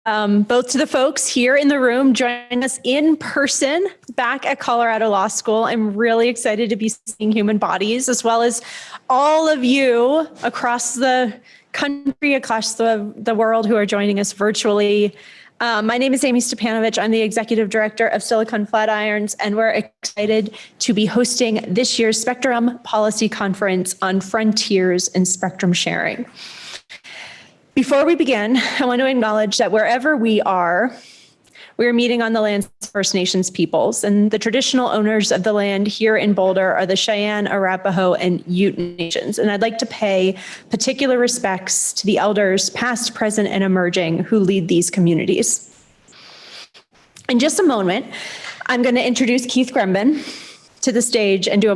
both to the folks here in the room joining us in person back at Colorado Law School. I'm really excited to be seeing human bodies, as well as all of you across the country, across the world who are joining us virtually. My name is Amy Stepanovich. I'm the Executive Director of Silicon Flatirons, and we're excited to be hosting this year's Spectrum Policy Conference on Frontiers in Spectrum Sharing. Before we begin, I want to acknowledge that wherever we are meeting on the lands of First Nations peoples, and the traditional owners of the land here in Boulder are the Cheyenne, Arapaho, and Ute nations. And I'd like to pay particular respects to the elders, past, present, and emerging, who lead these communities. In just a moment, I'm going to introduce Keith Grumbin to the stage and who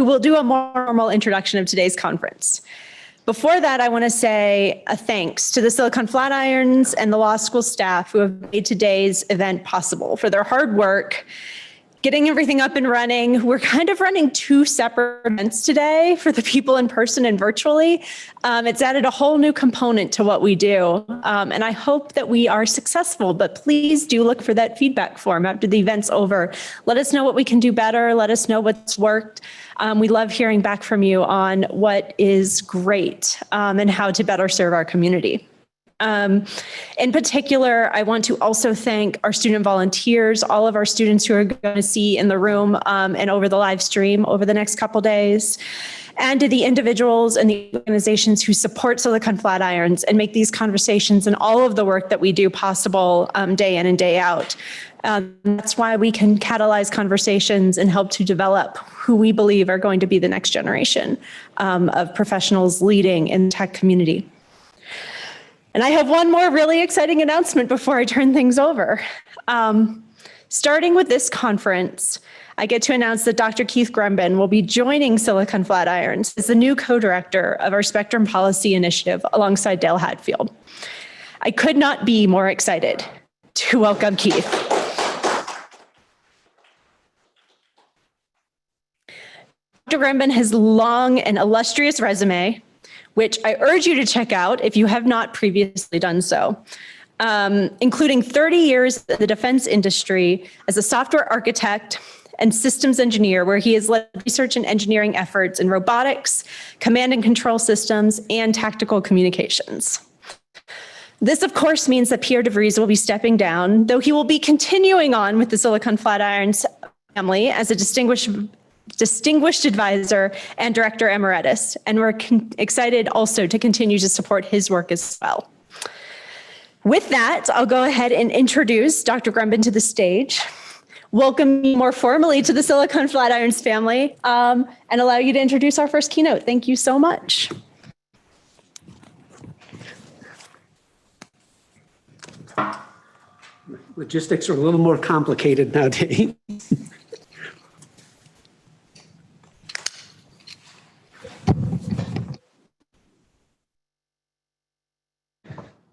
will do a more formal introduction of today's conference. Before that, I want to say a thanks to the Silicon Flatirons and the law school staff who have made today's event possible for their hard work, getting everything up and running. We're kind of running two separate events today for the people in person and virtually. It's added a whole new component to what we do. And I hope that we are successful, but please do look for that feedback form after the event's over. Let us know what we can do better. Let us know what's worked. We love hearing back from you on what is great and how to better serve our community. In particular, I want to also thank our student volunteers, all of our students who are going to see in the room and over the live stream over the next couple days, and to the individuals and the organizations who support Silicon Flatirons and make these conversations and all of the work that we do possible day in and day out. That's why we can catalyze conversations and help to develop who we believe are going to be the next generation of professionals leading in the tech community. And I have one more really exciting announcement before I turn things over. Starting with this conference, I get to announce that Dr. Keith Grumbin will be joining Silicon Flatirons as the new co-director of our Spectrum Policy Initiative alongside Dale Hadfield. I could not be more excited to welcome Keith. Dr. Grumbin has long and illustrious resume, which I urge you to check out if you have not previously done so, including 30 years in the defense industry as a software architect and systems engineer, where he has led research and engineering efforts in robotics, command and control systems, and tactical communications. This, of course, means that Pierre DeVries will be stepping down, though he will be continuing on with the Silicon Flatirons family as a distinguished advisor and director emeritus, and we're excited also to continue to support his work as well. With that, I'll go ahead and introduce Dr. Grumbin to the stage, welcome you more formally to the Silicon Flatirons family, and allow you to introduce our first keynote. Thank you so much. Logistics are a little more complicated nowadays.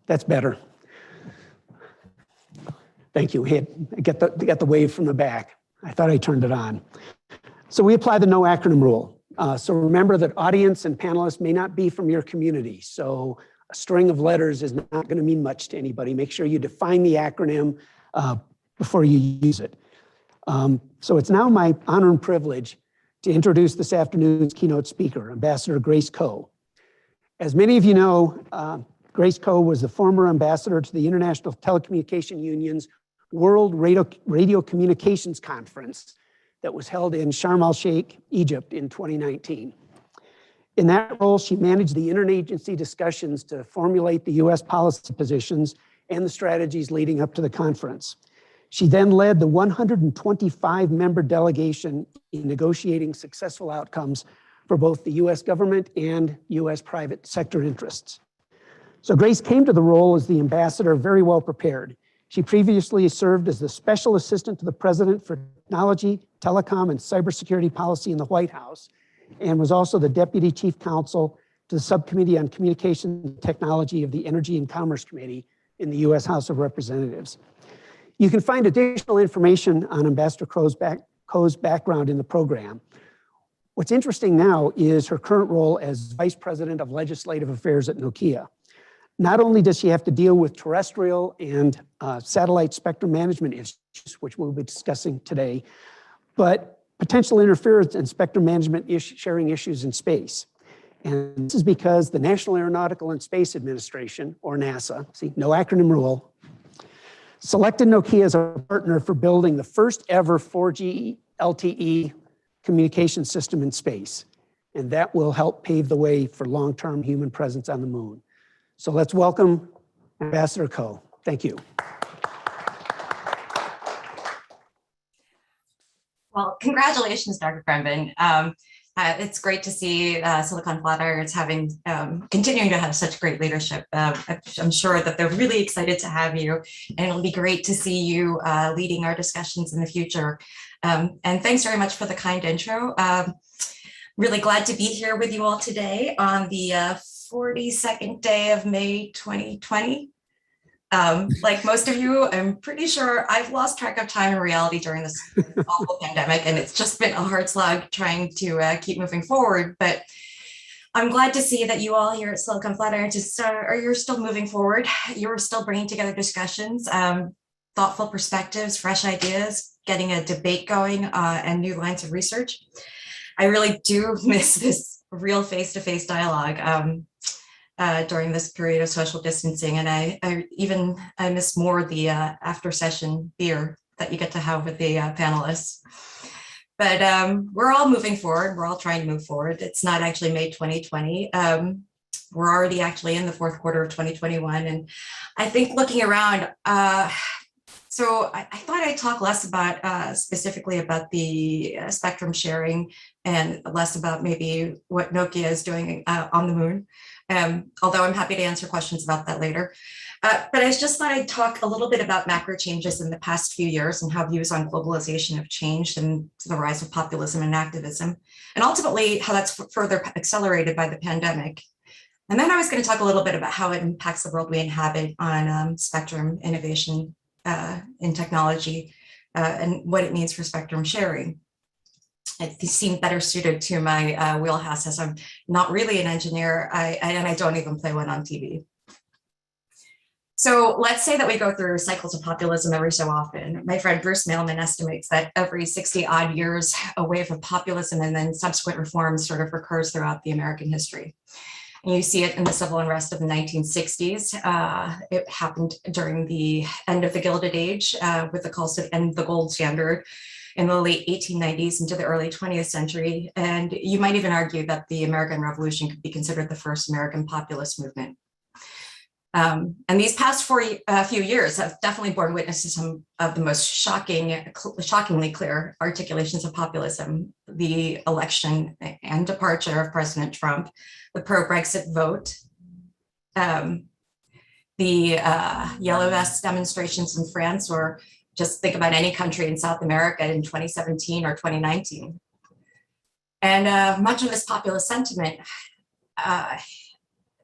That's better. Thank you. I get the wave from the back. I thought I turned it on. So we apply the no acronym rule. So remember that audience and panelists may not be from your community. So a string of letters is not going to mean much to anybody. Make sure you define the acronym before you use it. So it's now my honor and privilege to introduce this afternoon's keynote speaker, Ambassador Grace Koh. As many of you know, Grace Koh was the former ambassador to the International Telecommunication Union's World Radio Communications Conference that was held in Sharm el-Sheikh, Egypt in 2019. In that role, she managed the interagency discussions to formulate the US policy positions and the strategies leading up to the conference. She then led the 125-member delegation in negotiating successful outcomes for both the US government and US private sector interests. So Grace came to the role as the ambassador very well prepared. She previously served as the special assistant to the president for technology, telecom, and cybersecurity policy in the White House, and was also the deputy chief counsel to the subcommittee on communication and technology of the Energy and Commerce Committee in the US House of Representatives. You can find additional information on Ambassador Koh's background in the program. What's interesting now is her current role as Vice President of Legislative Affairs at Nokia. Not only does she have to deal with terrestrial and satellite spectrum management issues, which we'll be discussing today, but potential interference and spectrum management sharing issues in space. And this is because the National Aeronautical and Space Administration, or NASA, see, no acronym rule, selected Nokia as a partner for building the first ever 4G LTE communication system in space. And that will help pave the way for long-term human presence on the moon. So let's welcome Ambassador Ko. Thank you. Well, congratulations, Dr. Grumbin. It's great to see Silicon Flatirons continuing to have such great leadership. I'm sure that they're really excited to have you, and it'll be great to see you leading our discussions in the future. And thanks very much for the kind intro. Really glad to be here with you all today on the 42nd day of May 2020. Like most of you, I'm pretty sure I've lost track of time and reality during this awful pandemic, and it's just been a hard slog trying to keep moving forward. But I'm glad to see that you all here at Silicon Flatiron you're still moving forward. You're still bringing together discussions, thoughtful perspectives, fresh ideas, getting a debate going, and new lines of research. I really do miss this real face-to-face dialogue during this period of social distancing. And I miss more the after session beer that you get to have with the panelists. But we're all moving forward. We're all trying to move forward. It's not actually May 2020. We're already actually in the fourth quarter of 2021. And I think looking around, so I thought I'd talk less about specifically about the spectrum sharing and less about maybe what Nokia is doing on the moon. Although I'm happy to answer questions about that later. But I just thought I'd talk a little bit about macro changes in the past few years and how views on globalization have changed and the rise of populism and activism, and ultimately how that's further accelerated by the pandemic. And then I was going to talk a little bit about how it impacts the world we inhabit on spectrum innovation in technology and what it means for spectrum sharing. It seemed better suited to my wheelhouse, as I'm not really an engineer and I don't even play one on TV. So let's say that we go through cycles of populism every so often. My friend Bruce Mailman estimates that every 60 odd years, a wave of populism and then subsequent reforms sort of recurs throughout the American history. And you see it in the civil unrest of the 1960s. It happened during the end of the Gilded Age with the calls to end the gold standard in the late 1890s into the early 20th century. And you might even argue that the American Revolution could be considered the first American populist movement. And these past few years have definitely borne witness to some of the most shockingly clear articulations of populism: the election and departure of President Trump, the pro-Brexit vote, the yellow vest demonstrations in France, or just think about any country in South America in 2017 or 2019. And much of this populist sentiment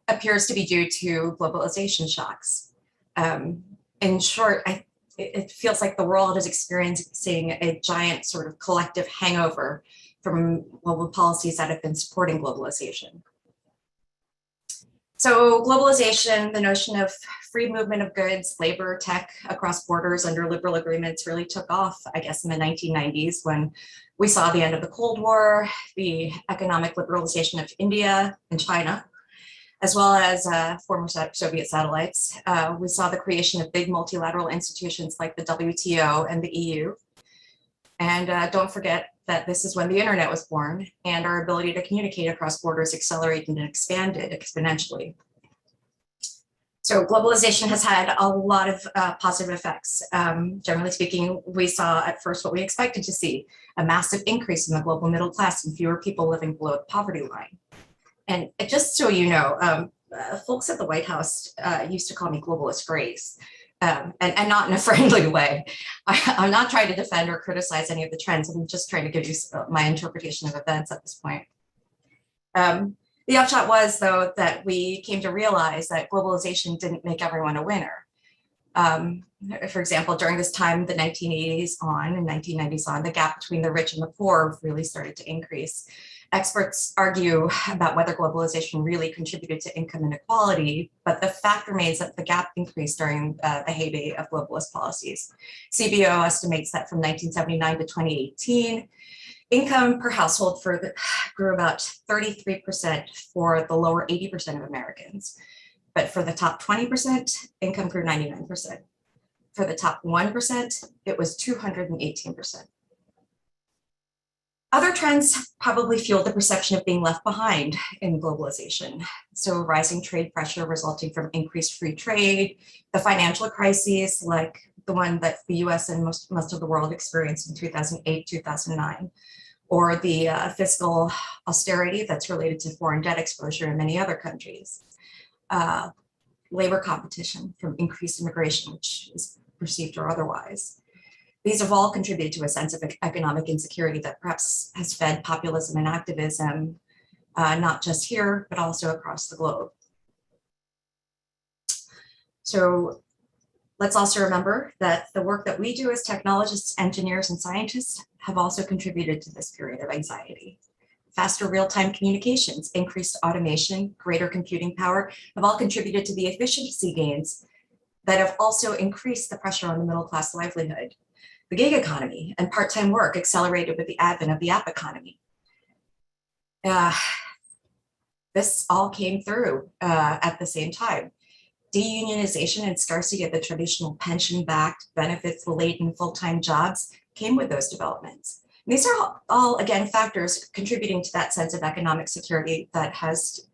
appears to be due to globalization shocks. In short, it feels like the world is experiencing a giant sort of collective hangover from global policies that have been supporting globalization. So globalization, the notion of free movement of goods, labor, tech across borders under liberal agreements really took off, I guess, in the 1990s when we saw the end of the Cold War, the economic liberalization of India and China, as well as former Soviet satellites. We saw the creation of big multilateral institutions like the WTO and the EU. And don't forget that this is when the internet was born and our ability to communicate across borders accelerated and expanded exponentially. So globalization has had a lot of positive effects. Generally speaking, we saw at first what we expected to see: a massive increase in the global middle class and fewer people living below the poverty line. And just so you know, folks at the White House used to call me globalist Grace, and not in a friendly way. I'm not trying to defend or criticize any of the trends. I'm just trying to give you my interpretation of events at this point. The upshot was, though, that we came to realize that globalization didn't make everyone a winner. For example, during this time, the 1980s on and 1990s on, the gap between the rich and the poor really started to increase. Experts argue about whether globalization really contributed to income inequality, but the fact remains that the gap increased during the heyday of globalist policies. CBO estimates that from 1979 to 2018, income per household grew about 33% for the lower 80% of Americans. But for the top 20%, income grew 99%. For the top 1%, it was 218%. Other trends probably fueled the perception of being left behind in globalization. So rising trade pressure resulting from increased free trade, the financial crises like the one that the US and most of the world experienced in 2008, 2009, or the fiscal austerity that's related to foreign debt exposure in many other countries. Labor competition from increased immigration, which is perceived or otherwise. These have all contributed to a sense of economic insecurity that perhaps has fed populism and activism, not just here, but also across the globe. So let's also remember that the work that we do as technologists, engineers, and scientists have also contributed to this period of anxiety. Faster real-time communications, increased automation, greater computing power have all contributed to the efficiency gains that have also increased the pressure on the middle-class livelihood. The gig economy and part-time work accelerated with the advent of the app economy. This all came through at the same time. Deunionization and scarcity of the traditional pension-backed, benefits-laden full-time jobs came with those developments. And these are all, again, factors contributing to that sense of economic security that has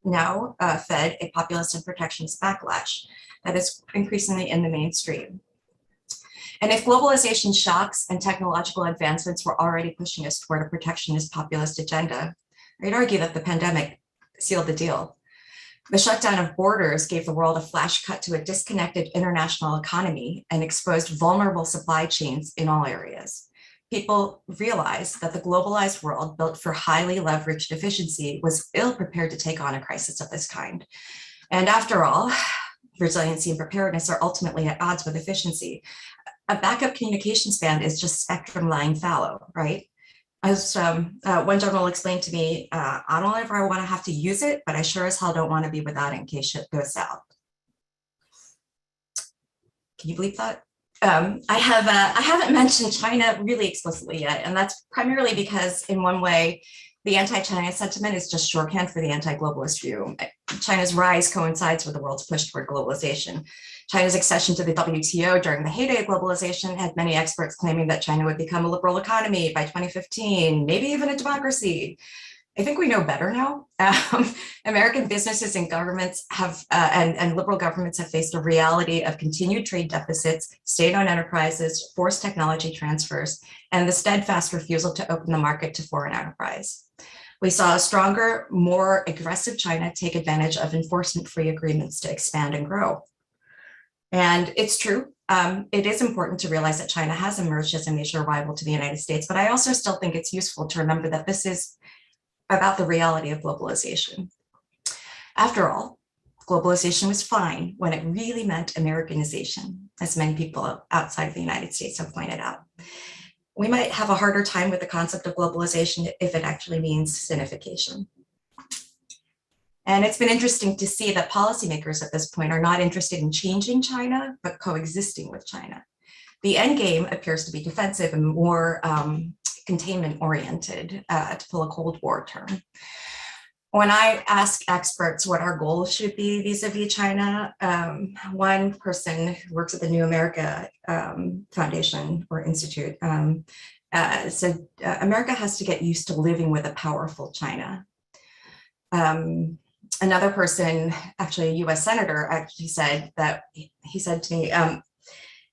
now fed a populist and protectionist backlash that is increasingly in the mainstream. And if globalization shocks and technological advancements were already pushing us toward a protectionist populist agenda, I'd argue that the pandemic sealed the deal. The shutdown of borders gave the world a flash cut to a disconnected international economy and exposed vulnerable supply chains in all areas. People realized that the globalized world built for highly leveraged efficiency was ill prepared to take on a crisis of this kind. And after all, resiliency and preparedness are ultimately at odds with efficiency. A backup communication span is just spectrum lying fallow, right? As one general explained to me, I don't ever want to have to use it, but I sure as hell don't want to be without it in case shit goes south. Can you believe that? I haven't mentioned China really explicitly yet, and that's primarily because in one way, the anti-China sentiment is just shorthand for the anti-globalist view. China's rise coincides with the world's push toward globalization. China's accession to the WTO during the heyday of globalization had many experts claiming that China would become a liberal economy by 2015, maybe even a democracy. I think we know better now. American businesses and governments have, and liberal governments have faced a reality of continued trade deficits, state-owned enterprises, forced technology transfers, and the steadfast refusal to open the market to foreign enterprise. We saw a stronger, more aggressive China take advantage of enforcement-free agreements to expand and grow. And it's true, it is important to realize that China has emerged as a major rival to the United States, but I also still think it's useful to remember that this is about the reality of globalization. After all, globalization was fine when it really meant Americanization, as many people outside of the United States have pointed out. We might have a harder time with the concept of globalization if it actually means sinification. And it's been interesting to see that policymakers at this point are not interested in changing China, but coexisting with China. The end game appears to be defensive and more containment oriented, to pull a Cold War term. When I ask experts what our goals should be vis-a-vis China, one person who works at the New America Foundation or Institute said, America has to get used to living with a powerful China. Another person, actually a US Senator, actually said that, he said to me,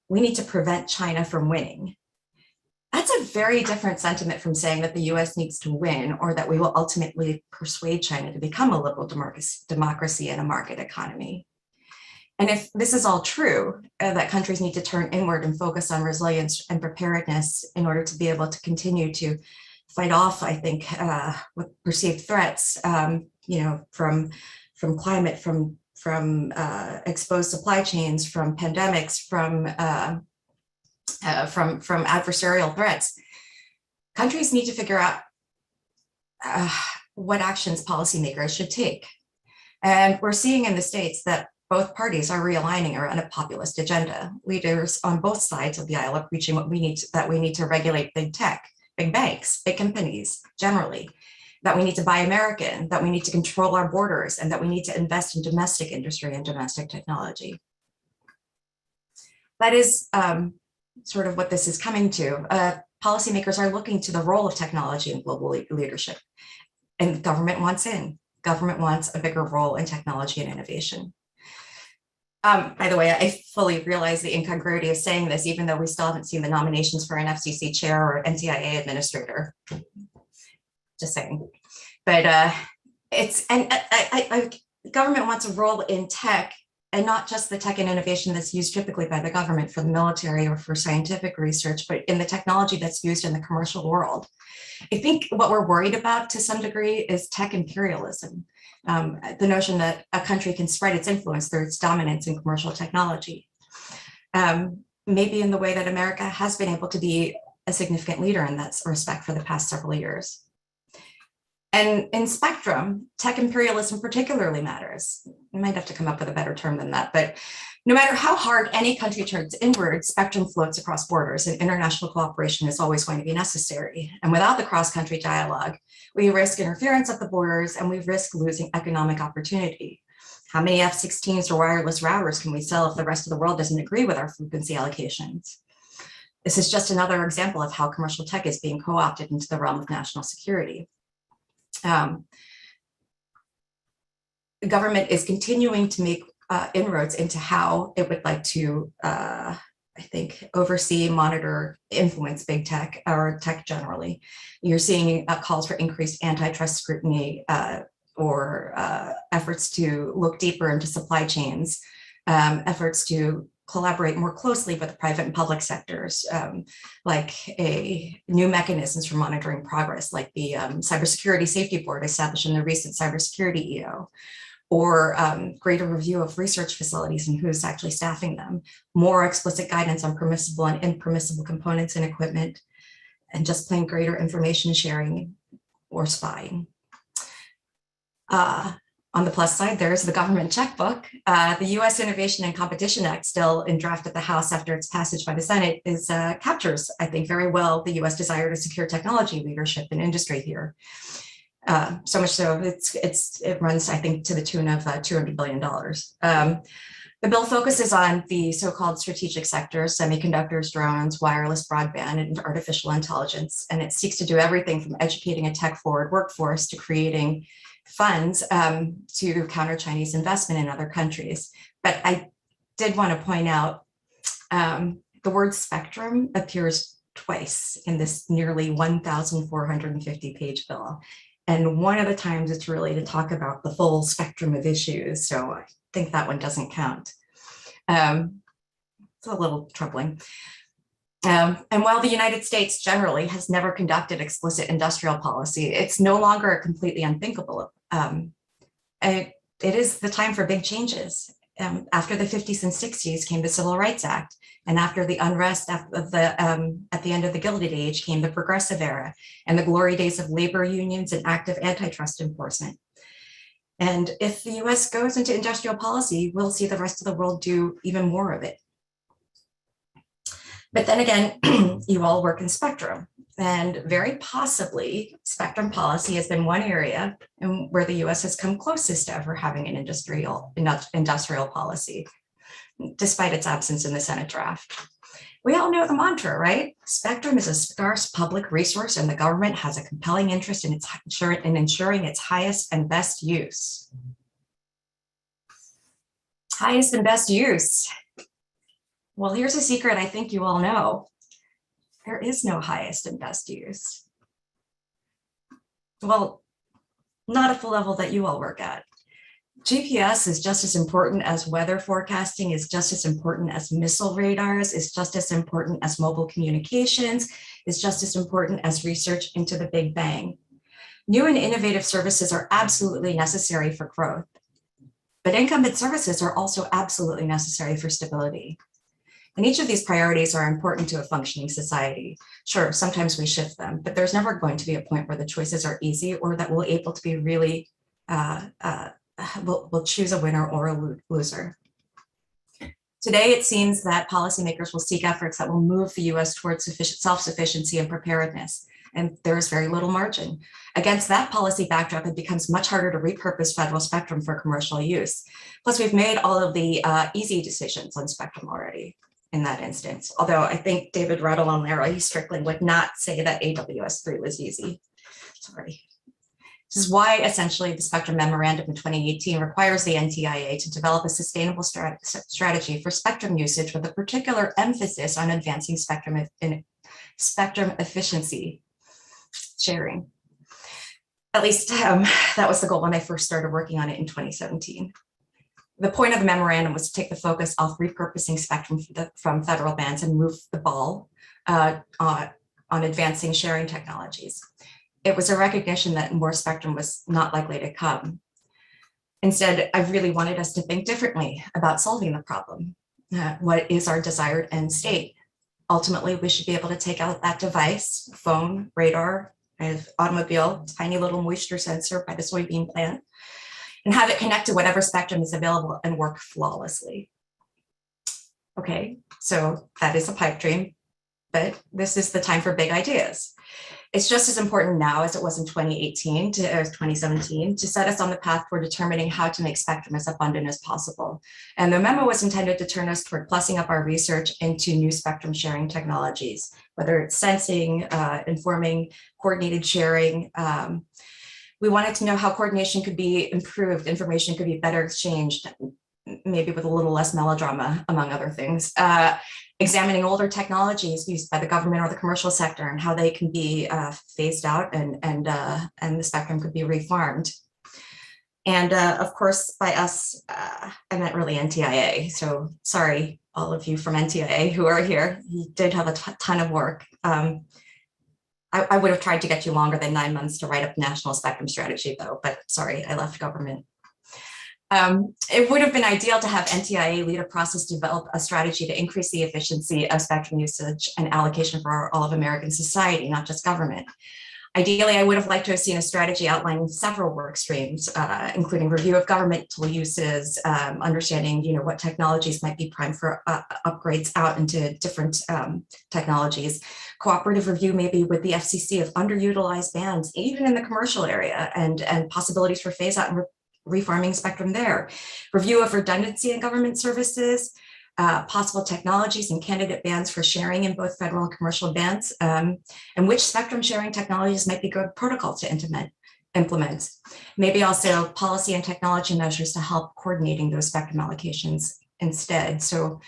we need to prevent China from winning. That's a very different sentiment from saying that the US needs to win or that we will ultimately persuade China to become a liberal democracy and a market economy. And if this is all true, that countries need to turn inward and focus on resilience and preparedness in order to be able to continue to fight off, I think, with perceived threats, from climate, from exposed supply chains, from pandemics, from adversarial threats. Countries need to figure out what actions policymakers should take. And we're seeing in the States that both parties are realigning around a populist agenda. Leaders on both sides of the aisle are preaching we need to regulate big tech, big banks, big companies generally, that we need to buy American, that we need to control our borders, and that we need to invest in domestic industry and domestic technology. That is sort of what this is coming to. Policymakers are looking to the role of technology in global leadership, and government wants in. Government wants a bigger role in technology and innovation. By the way, I fully realize the incongruity of saying this, even though we still haven't seen the nominations for an FCC chair or NTIA administrator. Just saying. But government wants a role in tech, and not just the tech and innovation that's used typically by the government for the military or for scientific research, but in the technology that's used in the commercial world. I think what we're worried about to some degree is tech imperialism. The notion that a country can spread its influence through its dominance in commercial technology. Maybe in the way that America has been able to be a significant leader in that respect for the past several years. And in spectrum, tech imperialism particularly matters. You might have to come up with a better term than that, but no matter how hard any country turns inward, spectrum floats across borders, and international cooperation is always going to be necessary. And without the cross-country dialogue, we risk interference at the borders, and we risk losing economic opportunity. How many F-16s or wireless routers can we sell if the rest of the world doesn't agree with our frequency allocations? This is just another example of how commercial tech is being co-opted into the realm of national security. The government is continuing to make inroads into how it would like to, I think, oversee, monitor, influence big tech or tech generally. You're seeing calls for increased antitrust scrutiny or efforts to look deeper into supply chains, efforts to collaborate more closely with the private and public sectors, like new mechanisms for monitoring progress, like the Cybersecurity Safety Board established in the recent Cybersecurity EO, or greater review of research facilities and who's actually staffing them, more explicit guidance on permissible and impermissible components and equipment, and just plain greater information sharing or spying. On the plus side, there's the government checkbook. The U.S. Innovation and Competition Act, still in draft at the House after its passage by the Senate, captures, I think, very well the U.S. desire to secure technology leadership in industry here. So much so, it runs, I think, to the tune of $200 billion. The bill focuses on the so-called strategic sectors: semiconductors, drones, wireless broadband, and artificial intelligence. And it seeks to do everything from educating a tech-forward workforce to creating funds to counter Chinese investment in other countries. But I did want to point out the word spectrum appears twice in this nearly 1,450 page bill. And one of the times it's really to talk about the full spectrum of issues. So I think that one doesn't count. It's a little troubling. And while the United States generally has never conducted explicit industrial policy, it's no longer completely unthinkable. It is the time for big changes. After the 50s and 60s came the Civil Rights Act, and after the unrest at the end of the Gilded Age came the Progressive Era and the glory days of labor unions and active antitrust enforcement. And if the US goes into industrial policy, we'll see the rest of the world do even more of it. But then again, you all work in spectrum, and very possibly spectrum policy has been one area where the US has come closest to ever having an industrial policy, despite its absence in the Senate draft. We all know the mantra, right? Spectrum is a scarce public resource, and the government has a compelling interest in ensuring its highest and best use. Highest and best use. Well, here's a secret I think you all know. There is no highest and best use. Well, not at the level that you all work at. GPS is just as important as weather forecasting, is just as important as missile radars, is just as important as mobile communications, is just as important as research into the Big Bang. New and innovative services are absolutely necessary for growth, but incumbent services are also absolutely necessary for stability. And each of these priorities are important to a functioning society. Sure, sometimes we shift them, but there's never going to be a point where the choices are easy or that we're able to be really, we'll choose a winner or a loser. Today, it seems that policymakers will seek efforts that will move the US towards self-sufficiency and preparedness, and there is very little margin. Against that policy backdrop, it becomes much harder to repurpose federal spectrum for commercial use. Plus, we've made all of the easy decisions on spectrum already in that instance. Although I think David Ruddle and Larry Strickland would not say that AWS-3 was easy. Sorry. This is why essentially the Spectrum Memorandum in 2018 requires the NTIA to develop a sustainable strategy for spectrum usage with a particular emphasis on advancing spectrum efficiency sharing. At least that was the goal when I first started working on it in 2017. The point of the memorandum was to take the focus off repurposing spectrum from federal bands and move the ball on advancing sharing technologies. It was a recognition that more spectrum was not likely to come. Instead, I really wanted us to think differently about solving the problem. What is our desired end state? Ultimately, we should be able to take out that device, phone, radar, automobile, tiny little moisture sensor by the soybean plant, and have it connect to whatever spectrum is available and work flawlessly. Okay, so that is a pipe dream, but this is the time for big ideas. It's just as important now as it was in 2018 to 2017 to set us on the path for determining how to make spectrum as abundant as possible. And the memo was intended to turn us toward plussing up our research into new spectrum sharing technologies, whether it's sensing, informing, coordinated sharing. We wanted to know how coordination could be improved, information could be better exchanged, maybe with a little less melodrama, among other things. Examining older technologies used by the government or the commercial sector and how they can be phased out and the spectrum could be refarmed. And of course, by us, I meant really NTIA. So sorry, all of you from NTIA who are here. You did have a ton of work. I would have tried to get you longer than 9 months to write up a national spectrum strategy though, but sorry, I left government. It would have been ideal to have NTIA lead a process to develop a strategy to increase the efficiency of spectrum usage and allocation for all of American society, not just government. Ideally, I would have liked to have seen a strategy outlining several work streams, including review of governmental uses, understanding what technologies might be primed for upgrades out into different technologies, cooperative review maybe with the FCC of underutilized bands, even in the commercial area, and possibilities for phase out and refarming spectrum there, review of redundancy in government services, possible technologies and candidate bands for sharing in both federal and commercial bands, and which spectrum sharing technologies might be good protocol to implement. Maybe also policy and technology measures to help coordinating those spectrum allocations instead. So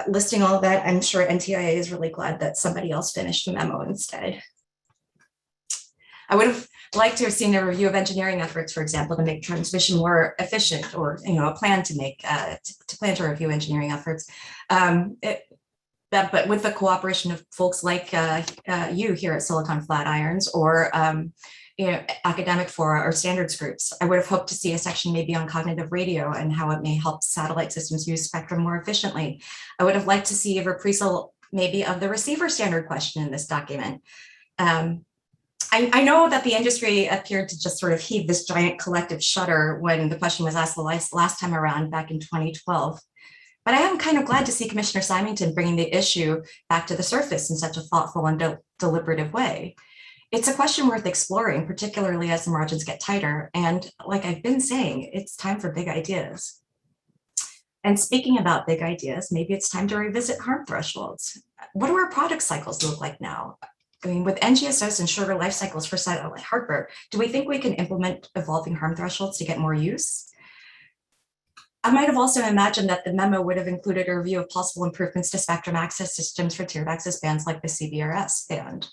listing all of that, I'm sure NTIA is really glad that somebody else finished the memo instead. I would have liked to have seen a review of engineering efforts, for example, to make transmission more efficient, or a plan to make plan to review engineering efforts. But with the cooperation of folks like you here at Silicon Flatirons, or academic fora or standards groups, I would have hoped to see a section maybe on cognitive radio and how it may help satellite systems use spectrum more efficiently. I would have liked to see a reprisal maybe of the receiver standard question in this document. I know that the industry appeared to just sort of heave this giant collective shudder when the question was asked the last time around back in 2012. But I am kind of glad to see Commissioner Symington bringing the issue back to the surface in such a thoughtful and deliberative way. It's a question worth exploring, particularly as the margins get tighter. And like I've been saying, it's time for big ideas. And speaking about big ideas, maybe it's time to revisit harm thresholds. What do our product cycles look like now? I mean, with NGSOs and shorter life cycles for satellite hardware, do we think we can implement evolving harm thresholds to get more use? I might have also imagined that the memo would have included a review of possible improvements to spectrum access systems for tiered access bands like the CBRS band.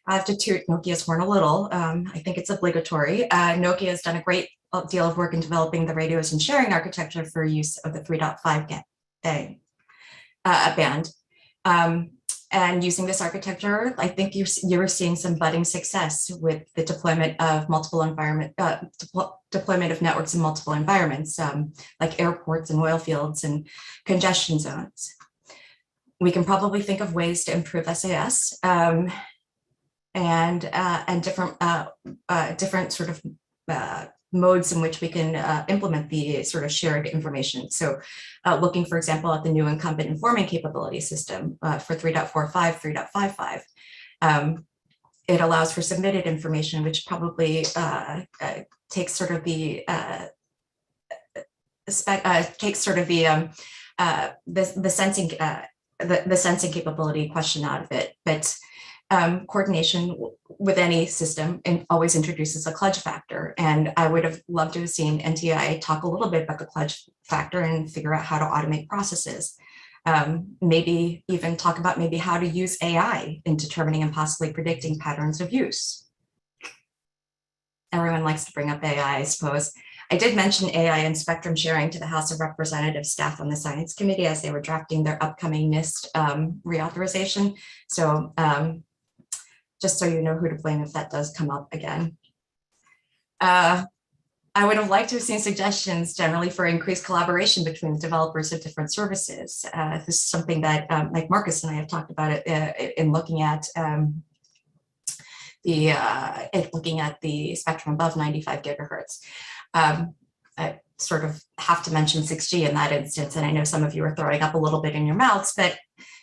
I have to toot Nokia's horn a little. I think it's obligatory. Nokia has done a great deal of work in developing the radios and sharing architecture for use of the 3.5 band. And using this architecture, I think you're seeing some budding success with the deployment of deployment of networks in multiple environments, like airports and oil fields and congestion zones. We can probably think of ways to improve SAS and different sort of modes in which we can implement the sort of shared information. So looking, for example, at the new incumbent informing capability system for 3.45, 3.55, it allows for submitted information, which probably takes sort of the the sensing capability question out of it, but coordination with any system and always introduces a kludge factor. And I would have loved to have seen NTI talk a little bit about the kludge factor and figure out how to automate processes. Maybe even talk about maybe how to use AI in determining and possibly predicting patterns of use. Everyone likes to bring up AI, I suppose. I did mention AI and spectrum sharing to the House of Representatives staff on the Science Committee as they were drafting their upcoming NIST reauthorization. So just so you know who to blame if that does come up again. I would have liked to have seen suggestions generally for increased collaboration between the developers of different services. This is something that like Marcus and I have talked about it in looking at the spectrum above 95 gigahertz. I sort of have to mention 6G in that instance, and I know some of you are throwing up a little bit in your mouths, but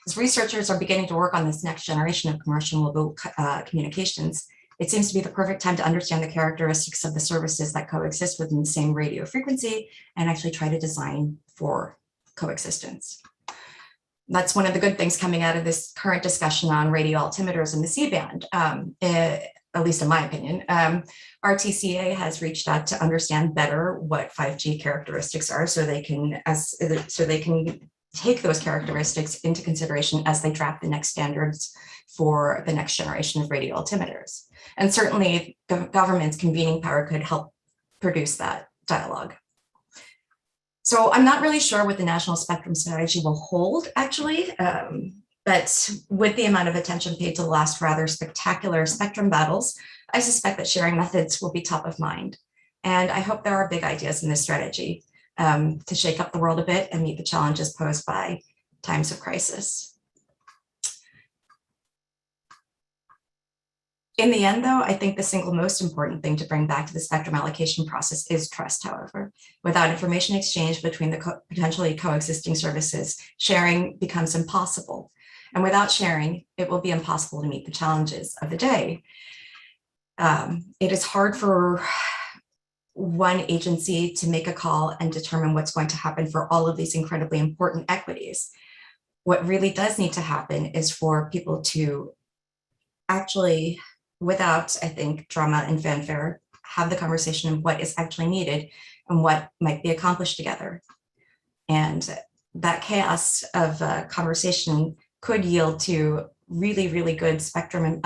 as researchers are beginning to work on this next generation of commercial mobile communications, it seems to be the perfect time to understand the characteristics of the services that coexist within the same radio frequency and actually try to design for coexistence. That's one of the good things coming out of this current discussion on radio altimeters in the C-band, at least in my opinion. RTCA has reached out to understand better what 5G characteristics are so they can take those characteristics into consideration as they draft the next standards for the next generation of radio altimeters. And certainly the government's convening power could help produce that dialogue. So I'm not really sure what the national spectrum strategy will hold, actually, but with the amount of attention paid to the last rather spectacular spectrum battles, I suspect that sharing methods will be top of mind. And I hope there are big ideas in this strategy to shake up the world a bit and meet the challenges posed by times of crisis. In the end, though, I think the single most important thing to bring back to the spectrum allocation process is trust, however. Without information exchange between the potentially coexisting services, sharing becomes impossible. And without sharing, it will be impossible to meet the challenges of the day. It is hard for one agency to make a call and determine what's going to happen for all of these incredibly important equities. What really does need to happen is for people to actually, without, I think, drama and fanfare, have the conversation of what is actually needed and what might be accomplished together. And that chaos of conversation could yield to really, really good spectrum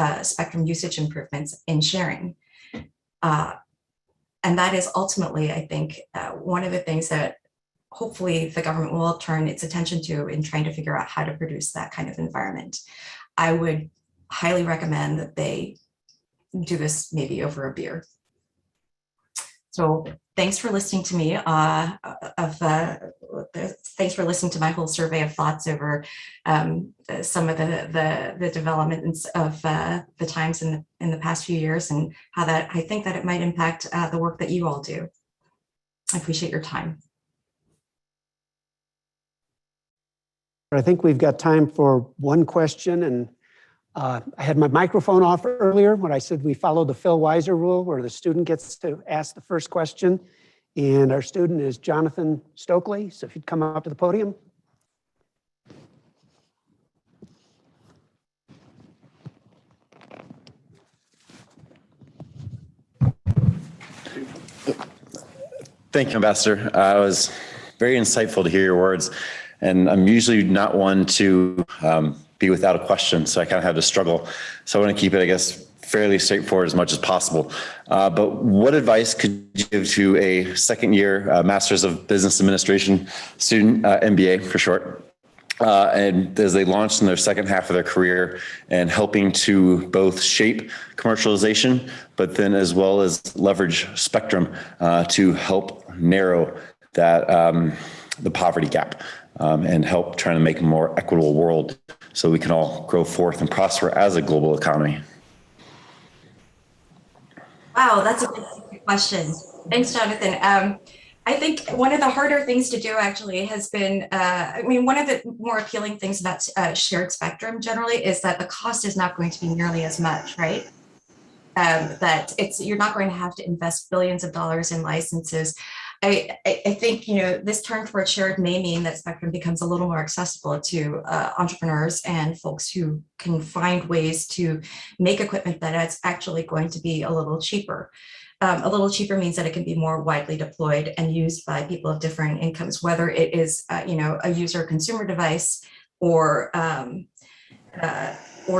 usage improvements in sharing. And that is ultimately, I think, one of the things that hopefully the government will turn its attention to in trying to figure out how to produce that kind of environment. I would highly recommend that they do this maybe over a beer. So thanks for listening to me. Thanks for listening to my whole survey of thoughts over some of the developments of the times in the past few years and how that I think that it might impact the work that you all do. I appreciate your time. I think we've got time for one question, and I had my microphone off earlier when I said we follow the Phil Weiser rule where the student gets to ask the first question. And our student is Jonathan Stokely. So if you'd come up to the podium. Thank you, Ambassador. It was very insightful to hear your words. And I'm usually not one to be without a question, so I kind of had to struggle. So I want to keep it, I guess, fairly straightforward as much as possible. But what advice could you give to a second year Master's of Business Administration student, MBA for short, and as they launched in their second half of their career and helping to both shape commercialization, but then as well as leverage spectrum to help narrow that the poverty gap and help trying to make a more equitable world so we can all grow forth and prosper as a global economy. Wow, that's a good question. Thanks, Jonathan. I think one of the harder things to do actually has been, one of the more appealing things about shared spectrum generally is that the cost is not going to be nearly as much, right? That you're not going to have to invest billions of dollars in licenses. I think, this turn towards shared may mean that spectrum becomes a little more accessible to entrepreneurs and folks who can find ways to make equipment that is actually going to be a little cheaper. A little cheaper means that it can be more widely deployed and used by people of different incomes, whether it is, a user consumer device or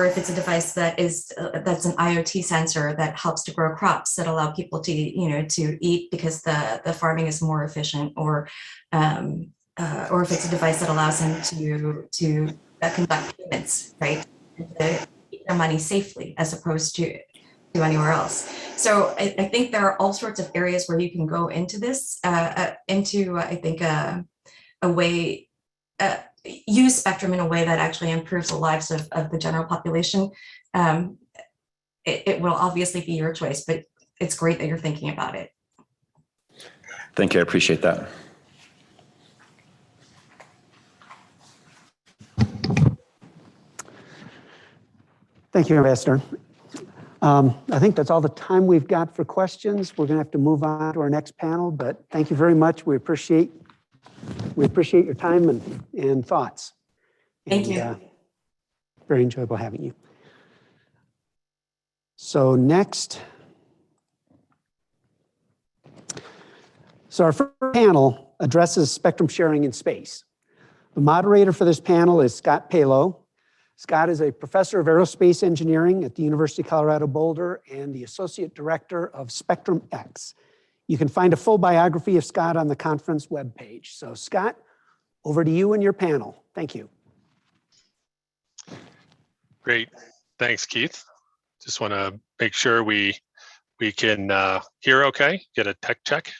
if it's a device that's an IoT sensor that helps to grow crops that allow people to eat because the farming is more efficient, or if it's a device that allows them to conduct payments, right, and to keep their money safely as opposed to anywhere else. So I think there are all sorts of areas where you can go into this, I think a way, use spectrum in a way that actually improves the lives of the general population. It will obviously be your choice, but it's great that you're thinking about it. Thank you, I appreciate that. Thank you, Ambassador. I think that's all the time we've got for questions. We're going to have to move on to our next panel, but thank you very much. We appreciate your time and thoughts. Thank you. Very enjoyable having you. So next, our first panel addresses spectrum sharing in space. The moderator for this panel is Scott Palo. Scott is a professor of aerospace engineering at the University of Colorado Boulder and the associate director of Spectrum X. You can find a full biography of Scott on the conference webpage. So Scott, over to you and your panel. Thank you. Great, thanks, Keith. Just want to make sure we can hear okay, get a tech check.